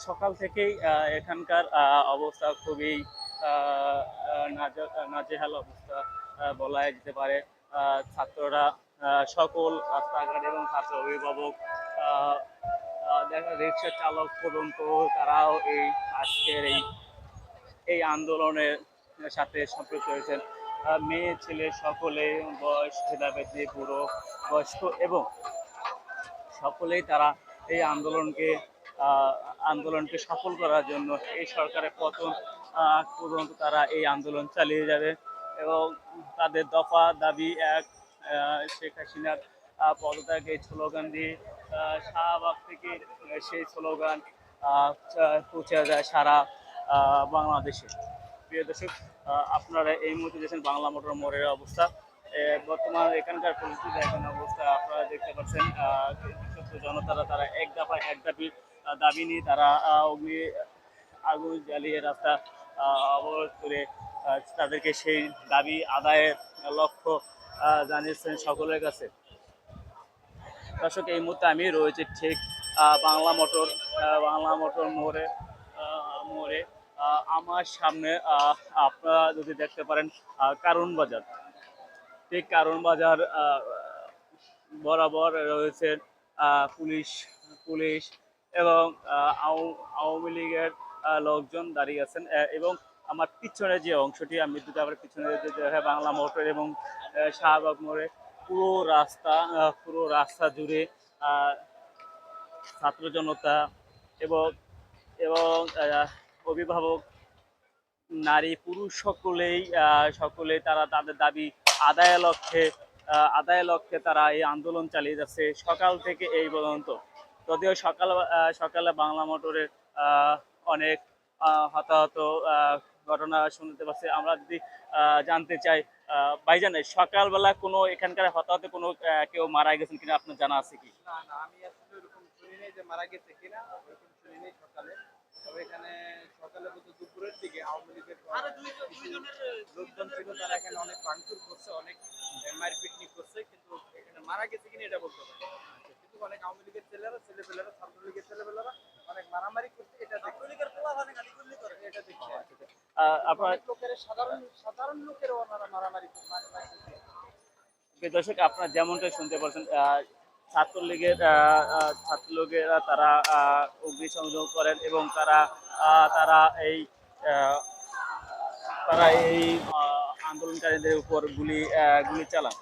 সকাল থেকেই এখানকার অবস্থা খুবই নাজেহাল অবস্থা বলা যেতে পারে। ছাত্ররা সকল রাস্তাঘাট এবং ছাত্র অভিভাবক আহ, দেখা রিক্সা চালক পর্যন্ত তারাও এই আজকের এই আন্দোলনের সাথে সম্পৃক্ত হয়েছেন। মেয়ে ছেলে সকলে, বয়স ভেদাভেদে, বুড়ো বয়স্ক এবং সকলেই তারা এই আহ, আন্দোলনকে সফল করার জন্য এই সরকারের পতন পর্যন্ত তারা এই আন্দোলন চালিয়ে যাবে এবং তাদের দফা দাবি এক, শেখ হাসিনার পদত্যাগ, এই স্লোগান দিয়ে শাহবাগ থেকে সেই স্লোগান পৌঁছে যায় সারা বাংলাদেশে। প্রিয় দর্শক, আপনারা এই মুহূর্তে দেখছেন বাংলা মোটর মোড়ের অবস্থা। বর্তমান এখানকার পরিস্থিতি এখন অবস্থা আপনারা দেখতে পাচ্ছেন। বিক্ষুব্ধ জনতারা তারা এক দফা এক দাবি নিয়ে তারা আগুন জ্বালিয়ে রাস্তা অবরোধ করে তাদেরকে সেই দাবি আদায়ের লক্ষ্য জানিয়েছেন সকলের কাছে। দর্শক, এই মুহূর্তে আমি রয়েছে ঠিক বাংলা মোটর মোড়ে আমার সামনে আপনারা যদি দেখতে পারেন কারণ বাজার, ঠিক কারণ বাজার বরাবর রয়েছে পুলিশ পুলিশ এবং আওয়ামী লীগের লোকজন দাঁড়িয়ে আছেন। এবং আমার পিছনে যে অংশটি, আমি যদি আবার পিছনে দেখে বাংলা মোটর এবং শাহবাগ মোড়ে পুরো রাস্তা জুড়ে ছাত্র জনতা এবং এবং অভিভাবক, নারী পুরুষ সকলেই তারা তাদের দাবি আদায়ের লক্ষ্যে তারা এই আন্দোলন চালিয়ে যাচ্ছে সকাল থেকে এই পর্যন্ত। যদিও সকালে বাংলা মোটরের অনেক হতাহত ঘটনা শুনতে পাচ্ছি। আমরা যদি জানতে চাই, ভাইজান, সকালবেলা কোনো এখানকার হতাহতে কোনো কেউ মারা গেছেন কিনা আপনার জানা আছে কি? না না, আমি আসলে ওরকম শুনি নাই যে মারা গেছে কিনা, ওরকম শুনি নাই সকালে। তবে এখানে সকালে বলতে দুপুরের দিকে আওয়ামী লীগের লোকজন ছিল, তারা এখানে অনেক ভাঙচুর করছে, অনেক মারপিট করছে, কিন্তু এখানে মারা গেছে কিনা এটা বলতে পারি না। কিন্তু অনেক আওয়ামী লীগের ছেলেপেলেরা ছাত্রলীগের ছেলেপেলেরা অনেক মারামারি করছে, এটা ছাত্রলীগের পোলা অনেক গালিগুলি করে, এটা দেখছি। আপনার লোকের সাধারণ লোকের ওনারা মারামারি দর্শক, আপনারা যেমনটা শুনতে পাচ্ছেন, ছাত্রলীগেরা তারা অগ্নিসংযোগ করেন এবং তারা এই আহ, তারা এই আন্দোলনকারীদের উপর গুলি চালান।